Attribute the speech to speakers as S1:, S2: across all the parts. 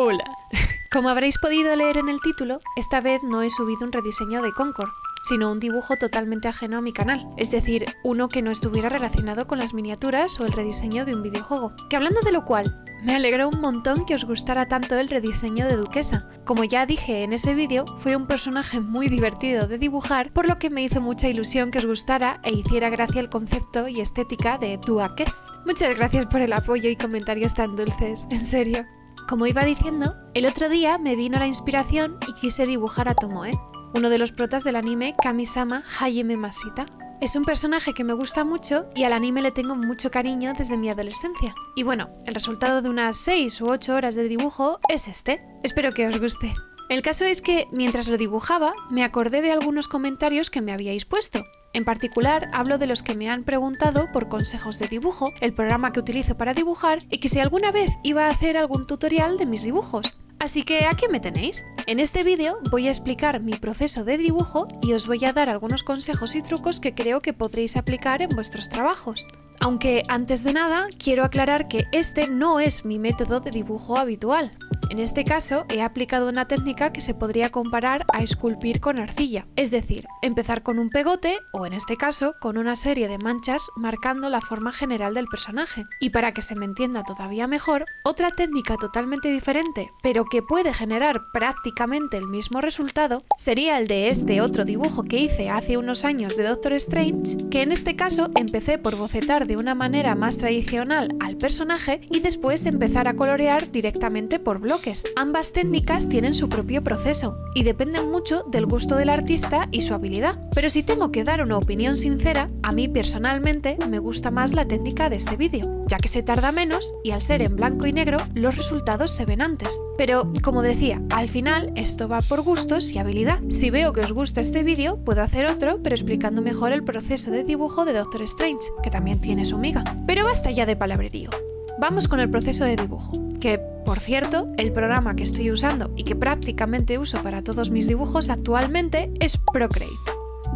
S1: Hola. Como habréis podido leer en el título, esta vez no he subido un rediseño de Concord, sino un dibujo totalmente ajeno a mi canal, es decir, uno que no estuviera relacionado con las miniaturas o el rediseño de un videojuego. Que hablando de lo cual, me alegró un montón que os gustara tanto el rediseño de Duquesa. Como ya dije en ese vídeo, fue un personaje muy divertido de dibujar, por lo que me hizo mucha ilusión que os gustara e hiciera gracia el concepto y estética de Duques. Muchas gracias por el apoyo y comentarios tan dulces, en serio. Como iba diciendo, el otro día me vino la inspiración y quise dibujar a Tomoe, uno de los protas del anime Kami-sama Hajime Mashita. Es un personaje que me gusta mucho y al anime le tengo mucho cariño desde mi adolescencia. Y bueno, el resultado de unas 6 u 8 horas de dibujo es este. Espero que os guste. El caso es que, mientras lo dibujaba, me acordé de algunos comentarios que me habíais puesto. En particular, hablo de los que me han preguntado por consejos de dibujo, el programa que utilizo para dibujar y que si alguna vez iba a hacer algún tutorial de mis dibujos. Así que aquí me tenéis. En este vídeo voy a explicar mi proceso de dibujo y os voy a dar algunos consejos y trucos que creo que podréis aplicar en vuestros trabajos. Aunque antes de nada quiero aclarar que este no es mi método de dibujo habitual. En este caso he aplicado una técnica que se podría comparar a esculpir con arcilla, es decir, empezar con un pegote o en este caso con una serie de manchas marcando la forma general del personaje. Y para que se me entienda todavía mejor, otra técnica totalmente diferente, pero que puede generar prácticamente el mismo resultado, sería el de este otro dibujo que hice hace unos años de Doctor Strange, que en este caso empecé por bocetar de una manera más tradicional al personaje y después empezar a colorear directamente por bloques. Ambas técnicas tienen su propio proceso y dependen mucho del gusto del artista y su habilidad, pero si tengo que dar una opinión sincera, a mí personalmente me gusta más la técnica de este vídeo, ya que se tarda menos y al ser en blanco y negro los resultados se ven antes. Pero, como decía, al final esto va por gustos y habilidad. Si veo que os gusta este vídeo, puedo hacer otro, pero explicando mejor el proceso de dibujo de Doctor Strange, que también tiene su miga. Pero basta ya de palabrerío. Vamos con el proceso de dibujo, que, por cierto, el programa que estoy usando y que prácticamente uso para todos mis dibujos actualmente es Procreate.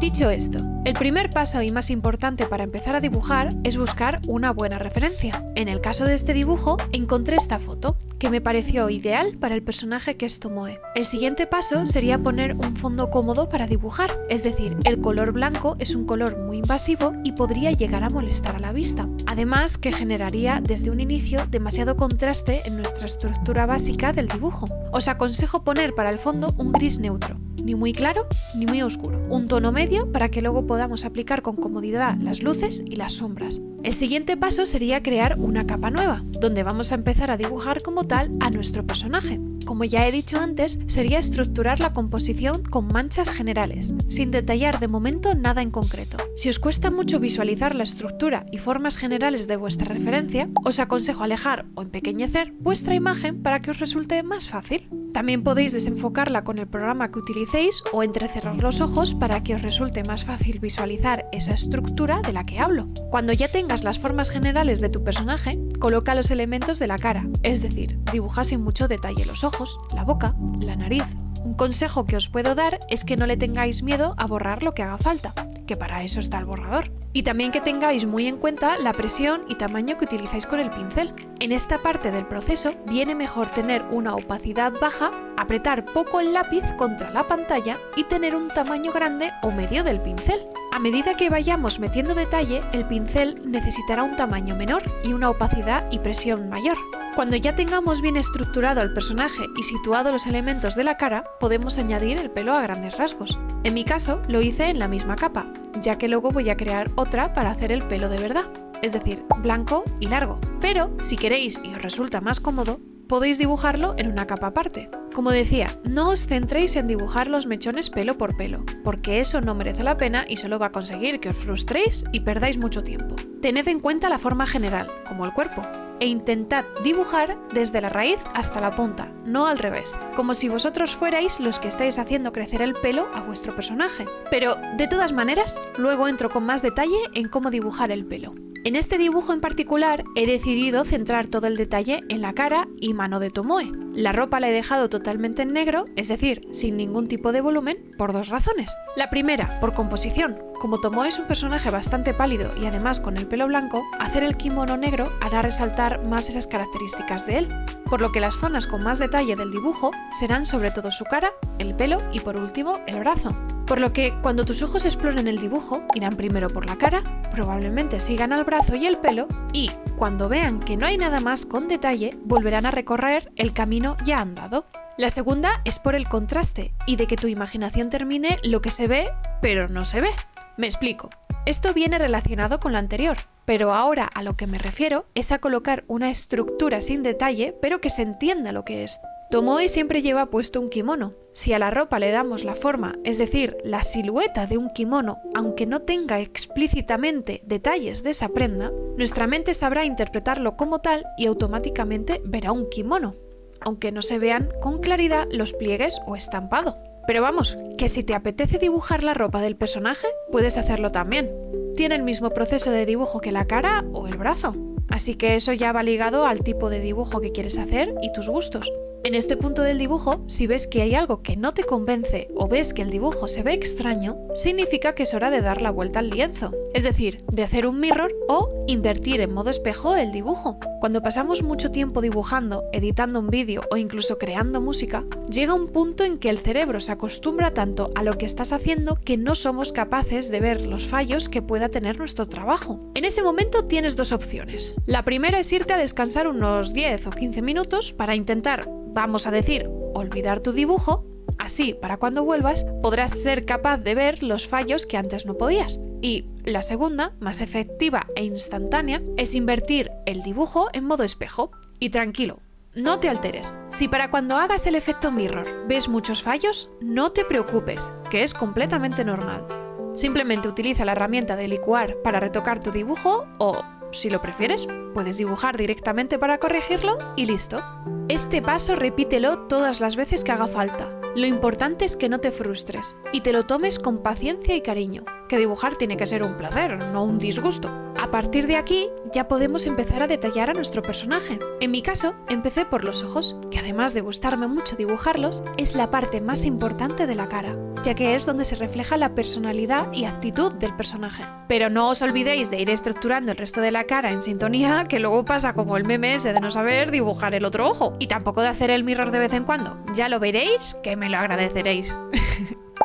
S1: Dicho esto, el primer paso y más importante para empezar a dibujar es buscar una buena referencia. En el caso de este dibujo, encontré esta foto, que me pareció ideal para el personaje que es Tomoe. El siguiente paso sería poner un fondo cómodo para dibujar, es decir, el color blanco es un color muy invasivo y podría llegar a molestar a la vista. Además, que generaría desde un inicio demasiado contraste en nuestra estructura básica del dibujo. Os aconsejo poner para el fondo un gris neutro, ni muy claro ni muy oscuro, un tono medio para que luego podamos aplicar con comodidad las luces y las sombras. El siguiente paso sería crear una capa nueva, donde vamos a empezar a dibujar como tal a nuestro personaje. Como ya he dicho antes, sería estructurar la composición con manchas generales, sin detallar de momento nada en concreto. Si os cuesta mucho visualizar la estructura y formas generales de vuestra referencia, os aconsejo alejar o empequeñecer vuestra imagen para que os resulte más fácil. También podéis desenfocarla con el programa que utilicéis o entrecerrar los ojos para que os resulte más fácil visualizar esa estructura de la que hablo. Cuando ya tengas las formas generales de tu personaje, coloca los elementos de la cara, es decir, dibuja sin mucho detalle los ojos, la boca, la nariz. Un consejo que os puedo dar es que no le tengáis miedo a borrar lo que haga falta, que para eso está el borrador. Y también que tengáis muy en cuenta la presión y tamaño que utilizáis con el pincel. En esta parte del proceso viene mejor tener una opacidad baja, apretar poco el lápiz contra la pantalla y tener un tamaño grande o medio del pincel. A medida que vayamos metiendo detalle, el pincel necesitará un tamaño menor y una opacidad y presión mayor. Cuando ya tengamos bien estructurado el personaje y situado los elementos de la cara, podemos añadir el pelo a grandes rasgos. En mi caso, lo hice en la misma capa, ya que luego voy a crear otra para hacer el pelo de verdad, es decir, blanco y largo. Pero, si queréis y os resulta más cómodo, podéis dibujarlo en una capa aparte. Como decía, no os centréis en dibujar los mechones pelo por pelo, porque eso no merece la pena y solo va a conseguir que os frustréis y perdáis mucho tiempo. Tened en cuenta la forma general, como el cuerpo, e intentad dibujar desde la raíz hasta la punta, no al revés, como si vosotros fuerais los que estáis haciendo crecer el pelo a vuestro personaje. Pero, de todas maneras, luego entro con más detalle en cómo dibujar el pelo. En este dibujo en particular he decidido centrar todo el detalle en la cara y mano de Tomoe. La ropa la he dejado totalmente en negro, es decir, sin ningún tipo de volumen, por dos razones. La primera, por composición. Como Tomoe es un personaje bastante pálido y además con el pelo blanco, hacer el kimono negro hará resaltar más esas características de él, por lo que las zonas con más detalle del dibujo serán sobre todo su cara, el pelo y por último el brazo. Por lo que cuando tus ojos exploren el dibujo, irán primero por la cara, probablemente sigan al brazo y el pelo, y cuando vean que no hay nada más con detalle, volverán a recorrer el camino ya andado. La segunda es por el contraste y de que tu imaginación termine lo que se ve, pero no se ve. Me explico. Esto viene relacionado con lo anterior, pero ahora a lo que me refiero es a colocar una estructura sin detalle, pero que se entienda lo que es. Tomoe siempre lleva puesto un kimono. Si a la ropa le damos la forma, es decir, la silueta de un kimono, aunque no tenga explícitamente detalles de esa prenda, nuestra mente sabrá interpretarlo como tal y automáticamente verá un kimono, aunque no se vean con claridad los pliegues o estampado. Pero vamos, que si te apetece dibujar la ropa del personaje, puedes hacerlo también. Tiene el mismo proceso de dibujo que la cara o el brazo. Así que eso ya va ligado al tipo de dibujo que quieres hacer y tus gustos. En este punto del dibujo, si ves que hay algo que no te convence o ves que el dibujo se ve extraño, significa que es hora de dar la vuelta al lienzo, es decir, de hacer un mirror o invertir en modo espejo el dibujo. Cuando pasamos mucho tiempo dibujando, editando un vídeo o incluso creando música, llega un punto en que el cerebro se acostumbra tanto a lo que estás haciendo que no somos capaces de ver los fallos que pueda tener nuestro trabajo. En ese momento tienes dos opciones. La primera es irte a descansar unos 10 o 15 minutos para intentar, vamos a decir, olvidar tu dibujo. Así, para cuando vuelvas, podrás ser capaz de ver los fallos que antes no podías. Y la segunda, más efectiva e instantánea, es invertir el dibujo en modo espejo. Y tranquilo, no te alteres. Si para cuando hagas el efecto mirror ves muchos fallos, no te preocupes, que es completamente normal. Simplemente utiliza la herramienta de licuar para retocar tu dibujo o, si lo prefieres, puedes dibujar directamente para corregirlo y listo. Este paso repítelo todas las veces que haga falta. Lo importante es que no te frustres y te lo tomes con paciencia y cariño, que dibujar tiene que ser un placer, no un disgusto. A partir de aquí ya podemos empezar a detallar a nuestro personaje. En mi caso, empecé por los ojos, que además de gustarme mucho dibujarlos, es la parte más importante de la cara, ya que es donde se refleja la personalidad y actitud del personaje. Pero no os olvidéis de ir estructurando el resto de la cara en sintonía, que luego pasa como el meme ese de no saber dibujar el otro ojo, y tampoco de hacer el mirror de vez en cuando. Ya lo veréis, que me lo agradeceréis.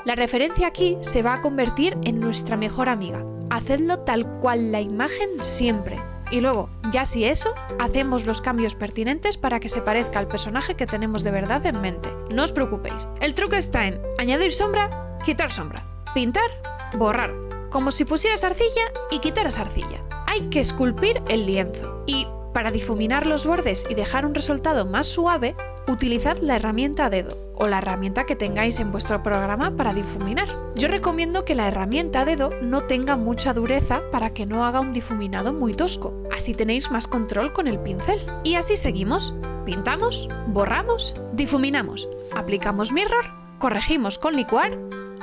S1: La referencia aquí se va a convertir en nuestra mejor amiga. Hacedlo tal cual la imagen siempre. Y luego, ya si eso, hacemos los cambios pertinentes para que se parezca al personaje que tenemos de verdad en mente. No os preocupéis. El truco está en añadir sombra, quitar sombra, pintar, borrar. Como si pusieras arcilla y quitaras arcilla. Hay que esculpir el lienzo. Y para difuminar los bordes y dejar un resultado más suave, utilizad la herramienta a dedo o la herramienta que tengáis en vuestro programa para difuminar. Yo recomiendo que la herramienta a dedo no tenga mucha dureza para que no haga un difuminado muy tosco. Así tenéis más control con el pincel. Y así seguimos. Pintamos, borramos, difuminamos, aplicamos mirror, corregimos con licuar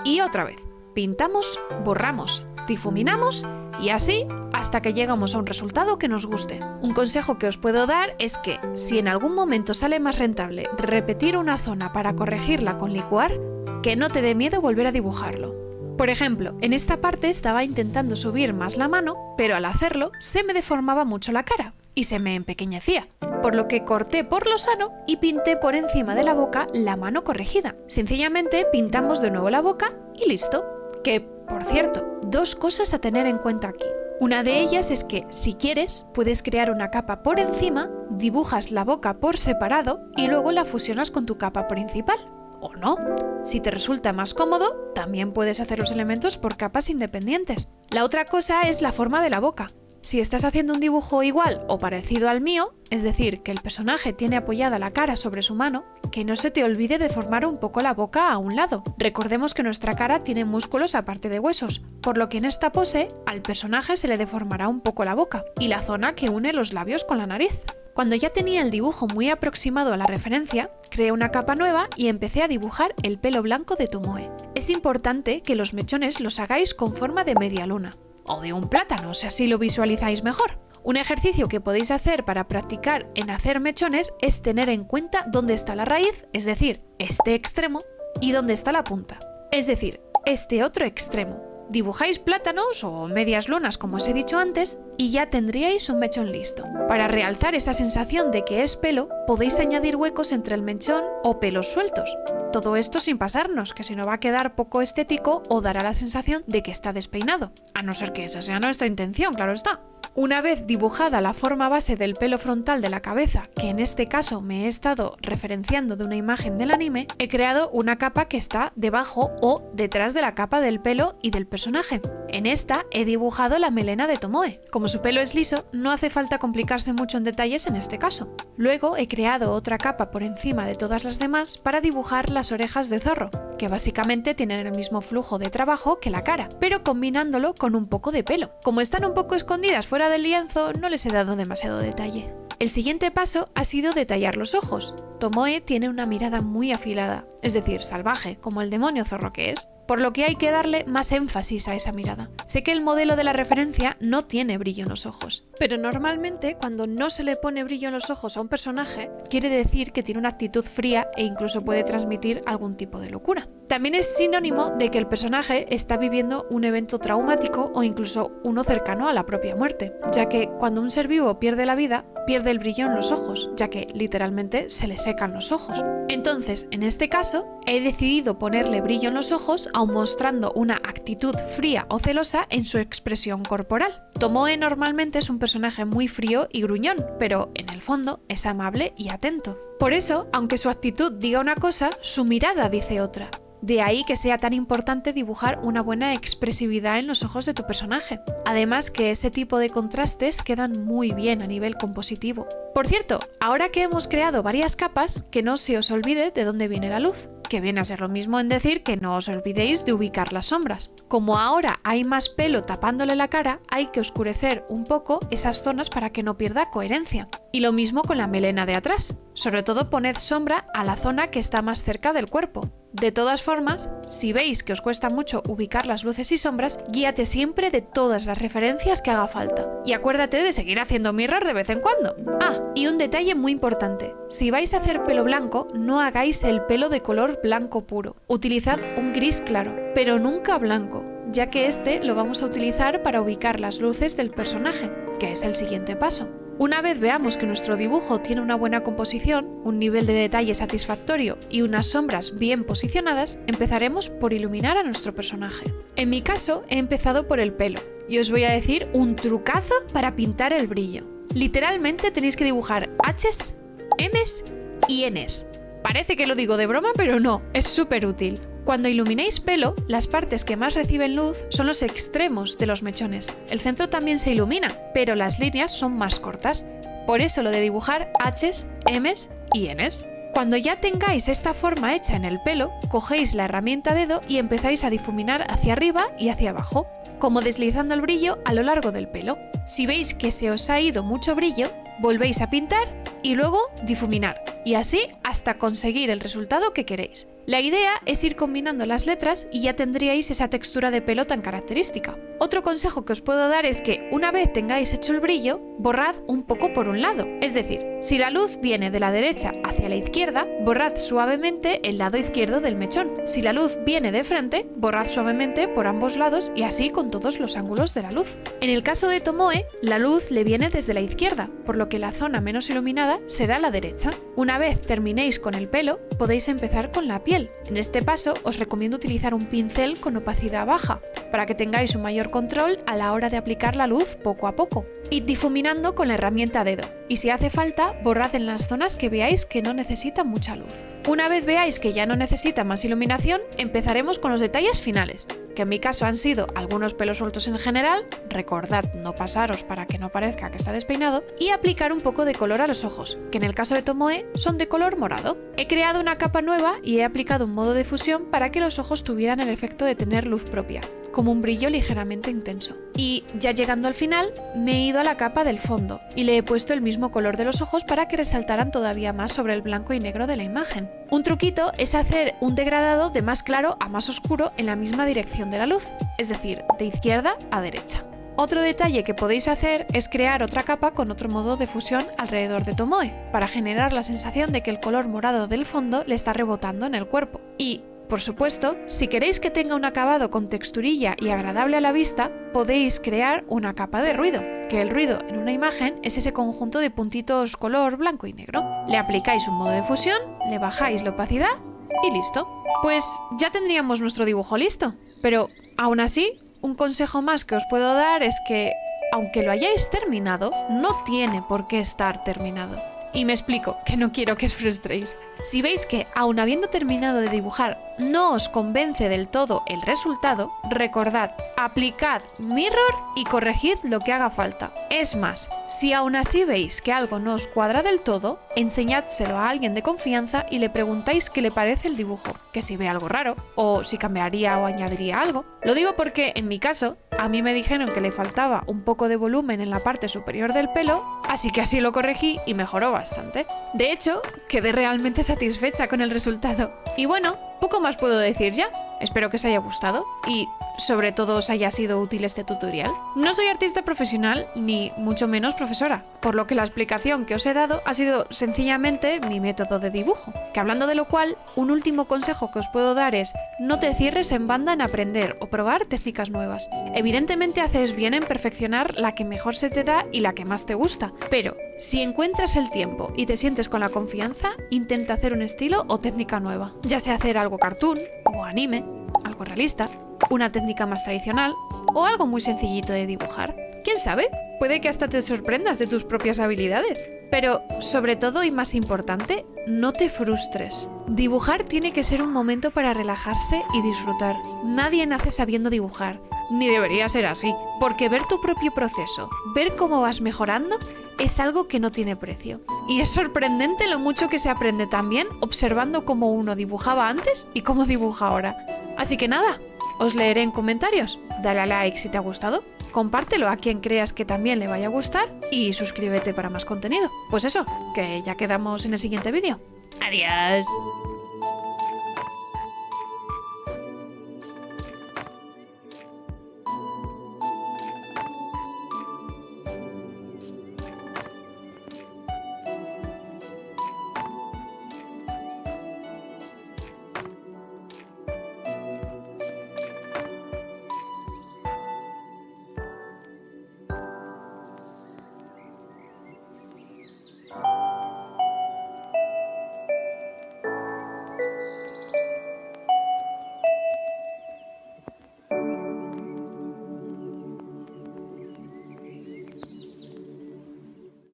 S1: y otra vez. Pintamos, borramos, difuminamos y así hasta que llegamos a un resultado que nos guste. Un consejo que os puedo dar es que si en algún momento sale más rentable repetir una zona para corregirla con licuar, que no te dé miedo volver a dibujarlo. Por ejemplo, en esta parte estaba intentando subir más la mano, pero al hacerlo se me deformaba mucho la cara y se me empequeñecía, por lo que corté por lo sano y pinté por encima de la boca la mano corregida. Sencillamente pintamos de nuevo la boca y listo. Que, por cierto, dos cosas a tener en cuenta aquí. Una de ellas es que, si quieres, puedes crear una capa por encima, dibujas la boca por separado y luego la fusionas con tu capa principal. O no. Si te resulta más cómodo, también puedes hacer los elementos por capas independientes. La otra cosa es la forma de la boca. Si estás haciendo un dibujo igual o parecido al mío, es decir, que el personaje tiene apoyada la cara sobre su mano, que no se te olvide deformar un poco la boca a un lado. Recordemos que nuestra cara tiene músculos aparte de huesos, por lo que en esta pose al personaje se le deformará un poco la boca y la zona que une los labios con la nariz. Cuando ya tenía el dibujo muy aproximado a la referencia, creé una capa nueva y empecé a dibujar el pelo blanco de Tomoe. Es importante que los mechones los hagáis con forma de media luna. o de un plátano, si así lo visualizáis mejor. Un ejercicio que podéis hacer para practicar en hacer mechones es tener en cuenta dónde está la raíz, es decir, este extremo, y dónde está la punta, es decir, este otro extremo. Dibujáis plátanos o medias lunas, como os he dicho antes, y ya tendríais un mechón listo. Para realzar esa sensación de que es pelo, podéis añadir huecos entre el mechón o pelos sueltos. Todo esto sin pasarnos, que si no va a quedar poco estético o dará la sensación de que está despeinado, a no ser que esa sea nuestra intención, claro está. Una vez dibujada la forma base del pelo frontal de la cabeza, que en este caso me he estado referenciando de una imagen del anime, he creado una capa que está debajo o detrás de la capa del pelo y del personaje. En esta he dibujado la melena de Tomoe. Como su pelo es liso, no hace falta complicarse mucho en detalles en este caso. Luego he creado otra capa por encima de todas las demás para dibujar las orejas de zorro, que básicamente tienen el mismo flujo de trabajo que la cara, pero combinándolo con un poco de pelo. Como están un poco escondidas fuera del lienzo, no les he dado demasiado detalle. El siguiente paso ha sido detallar los ojos. Tomoe tiene una mirada muy afilada, es decir, salvaje, como el demonio zorro que es, por lo que hay que darle más énfasis a esa mirada. Sé que el modelo de la referencia no tiene brillo en los ojos, pero normalmente cuando no se le pone brillo en los ojos a un personaje, quiere decir que tiene una actitud fría e incluso puede transmitir algún tipo de locura. También es sinónimo de que el personaje está viviendo un evento traumático o incluso uno cercano a la propia muerte, ya que cuando un ser vivo pierde la vida, pierde el brillo en los ojos, ya que literalmente se le secan los ojos. Entonces, en este caso, he decidido ponerle brillo en los ojos aun mostrando una actitud fría o celosa en su expresión corporal. Tomoe normalmente es un personaje muy frío y gruñón, pero en el fondo es amable y atento. Por eso, aunque su actitud diga una cosa, su mirada dice otra. De ahí que sea tan importante dibujar una buena expresividad en los ojos de tu personaje. Además que ese tipo de contrastes quedan muy bien a nivel compositivo. Por cierto, ahora que hemos creado varias capas, que no se os olvide de dónde viene la luz, que viene a ser lo mismo en decir que no os olvidéis de ubicar las sombras. Como ahora hay más pelo tapándole la cara, hay que oscurecer un poco esas zonas para que no pierda coherencia. Y lo mismo con la melena de atrás. Sobre todo poned sombra a la zona que está más cerca del cuerpo. De todas formas, si veis que os cuesta mucho ubicar las luces y sombras, guíate siempre de todas las referencias que haga falta. Y acuérdate de seguir haciendo mirror de vez en cuando. Ah, y un detalle muy importante. Si vais a hacer pelo blanco, no hagáis el pelo de color blanco puro. Utilizad un gris claro, pero nunca blanco, ya que este lo vamos a utilizar para ubicar las luces del personaje, que es el siguiente paso. Una vez veamos que nuestro dibujo tiene una buena composición, un nivel de detalle satisfactorio y unas sombras bien posicionadas, empezaremos por iluminar a nuestro personaje. En mi caso, he empezado por el pelo, y os voy a decir un trucazo para pintar el brillo. Literalmente tenéis que dibujar H's, M's y N's. Parece que lo digo de broma, pero no, es súper útil. Cuando iluminéis pelo, las partes que más reciben luz son los extremos de los mechones. El centro también se ilumina, pero las líneas son más cortas. Por eso lo de dibujar H's, M's y N's. Cuando ya tengáis esta forma hecha en el pelo, cogéis la herramienta dedo y empezáis a difuminar hacia arriba y hacia abajo, como deslizando el brillo a lo largo del pelo. Si veis que se os ha ido mucho brillo, volvéis a pintar y luego difuminar, y así hasta conseguir el resultado que queréis. La idea es ir combinando las letras y ya tendríais esa textura de pelo tan característica. Otro consejo que os puedo dar es que una vez tengáis hecho el brillo, borrad un poco por un lado. Es decir, si la luz viene de la derecha hacia la izquierda, borrad suavemente el lado izquierdo del mechón. Si la luz viene de frente, borrad suavemente por ambos lados y así con todos los ángulos de la luz. En el caso de Tomoe, la luz le viene desde la izquierda, por lo que la zona menos iluminada será la derecha. Una vez terminéis con el pelo, podéis empezar con la piel. En este paso os recomiendo utilizar un pincel con opacidad baja, para que tengáis un mayor control a la hora de aplicar la luz poco a poco. Id difuminando con la herramienta dedo, y si hace falta, borrad en las zonas que veáis que no necesitan mucha luz. Una vez veáis que ya no necesita más iluminación, empezaremos con los detalles finales, que en mi caso han sido algunos pelos sueltos en general, recordad no pasaros para que no parezca que está despeinado, y aplicar un poco de color a los ojos, que en el caso de Tomoe son de color morado. He creado una capa nueva y he aplicado un modo de fusión para que los ojos tuvieran el efecto de tener luz propia, como un brillo ligeramente intenso. Y ya llegando al final, me he ido a la capa del fondo y le he puesto el mismo color de los ojos para que resaltaran todavía más sobre el blanco y negro de la imagen. Un truquito es hacer un degradado de más claro a más oscuro en la misma dirección de la luz, es decir, de izquierda a derecha. Otro detalle que podéis hacer es crear otra capa con otro modo de fusión alrededor de Tomoe, para generar la sensación de que el color morado del fondo le está rebotando en el cuerpo. Y, por supuesto, si queréis que tenga un acabado con texturilla y agradable a la vista, podéis crear una capa de ruido, que el ruido en una imagen es ese conjunto de puntitos color blanco y negro. Le aplicáis un modo de fusión, le bajáis la opacidad y listo. Pues ya tendríamos nuestro dibujo listo, pero aún así, un consejo más que os puedo dar es que, aunque lo hayáis terminado, no tiene por qué estar terminado. Y me explico, que no quiero que os frustréis. Si veis que, aun habiendo terminado de dibujar, no os convence del todo el resultado, recordad, aplicad mirror y corregid lo que haga falta. Es más, si aún así veis que algo no os cuadra del todo, enseñádselo a alguien de confianza y le preguntáis qué le parece el dibujo, que si ve algo raro, o si cambiaría o añadiría algo. Lo digo porque, en mi caso, a mí me dijeron que le faltaba un poco de volumen en la parte superior del pelo, así que así lo corregí y mejoró bastante. De hecho, quedé realmente satisfecha con el resultado. Y bueno, poco más puedo decir ya. Espero que os haya gustado y, sobre todo, os haya sido útil este tutorial. No soy artista profesional ni mucho menos profesora, por lo que la explicación que os he dado ha sido sencillamente mi método de dibujo. Que hablando de lo cual, un último consejo que os puedo dar es: no te cierres en banda en aprender o probar técnicas nuevas. Evidentemente haces bien en perfeccionar la que mejor se te da y la que más te gusta, pero si encuentras el tiempo y te sientes con la confianza, intenta hacer un estilo o técnica nueva, ya sea hacer algo cartoon o anime, algo realista, una técnica más tradicional o algo muy sencillito de dibujar. ¿Quién sabe? Puede que hasta te sorprendas de tus propias habilidades. Pero, sobre todo y más importante, no te frustres. Dibujar tiene que ser un momento para relajarse y disfrutar. Nadie nace sabiendo dibujar, ni debería ser así, porque ver tu propio proceso, ver cómo vas mejorando, es algo que no tiene precio. Y es sorprendente lo mucho que se aprende también observando cómo uno dibujaba antes y cómo dibuja ahora. Así que nada, os leeré en comentarios. Dale a like si te ha gustado, compártelo a quien creas que también le vaya a gustar y suscríbete para más contenido. Pues eso, que ya quedamos en el siguiente vídeo. ¡Adiós!